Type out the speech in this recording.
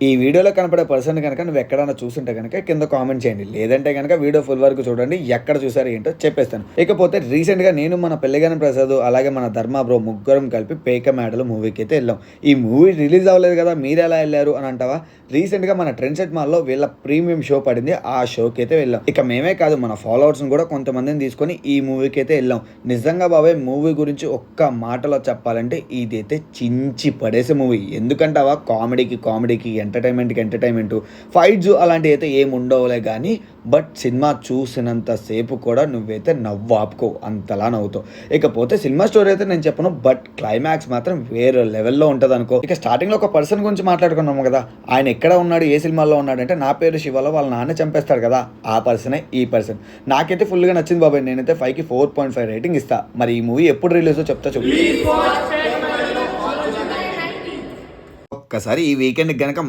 ఈ వీడియోలో కనపడే పర్సన్ కనుక నువ్వు ఎక్కడైనా చూసుంటే కనుక కింద కామెంట్ చేయండి. లేదంటే కనుక వీడియో ఫుల్ వరకు చూడండి, ఎక్కడ చూసారు ఏంటో చెప్పేస్తాను. ఇకపోతే రీసెంట్గా నేను మన పెళ్లిగాని ప్రసాద్ అలాగే మన ధర్మ బ్రో ముగ్గురం కలిపి పేక మేడలు మూవీకి అయితే వెళ్ళాం. ఈ మూవీ రిలీజ్ అవ్వలేదు కదా, మీరు ఎలా వెళ్ళారు అని అంటావా? రీసెంట్గా మన ట్రెండ్ సెట్ మాల్లో వీళ్ళ ప్రీమియం షో పడింది, ఆ షోకి అయితే వెళ్ళాం. ఇక మేమే కాదు మన ఫాలోవర్స్ని కూడా కొంతమందిని తీసుకొని ఈ మూవీకి అయితే వెళ్ళాం. నిజంగా బాబాయ్ మూవీ గురించి ఒక్క మాటలో చెప్పాలంటే ఇదైతే చించి పడేసే మూవీ. ఎందుకంటావా? కామెడీకి ఎంటర్టైన్మెంట్ ఫైట్స్ అలాంటివి అయితే ఏమి ఉండవులే కానీ, బట్ సినిమా చూసినంతసేపు కూడా నువ్వైతే నవ్వు ఆపుకో, అంతలా నవ్వుతావు. ఇకపోతే సినిమా స్టోరీ అయితే నేను చెప్పను, బట్ క్లైమాక్స్ మాత్రం వేరే లెవెల్లో ఉంటుంది అనుకో. ఇక స్టార్టింగ్లో ఒక పర్సన్ గురించి మాట్లాడుకున్నాము కదా, ఆయన ఎక్కడ ఉన్నాడు, ఏ సినిమాలో ఉన్నాడంటే నా పేరు శివలో వాళ్ళ నాన్న చంపేస్తాడు కదా, ఆ పర్సనే ఈ పర్సన్. నాకైతే ఫుల్గా నచ్చింది బాబాయ్. నేనైతే 5కి 4.5 రేటింగ్ ఇస్తా. మరి ఈ మూవీ ఎప్పుడు రిలీజో చెప్తా చెప్పు. ఒక్కసారి ఈ వీకెండ్ గనక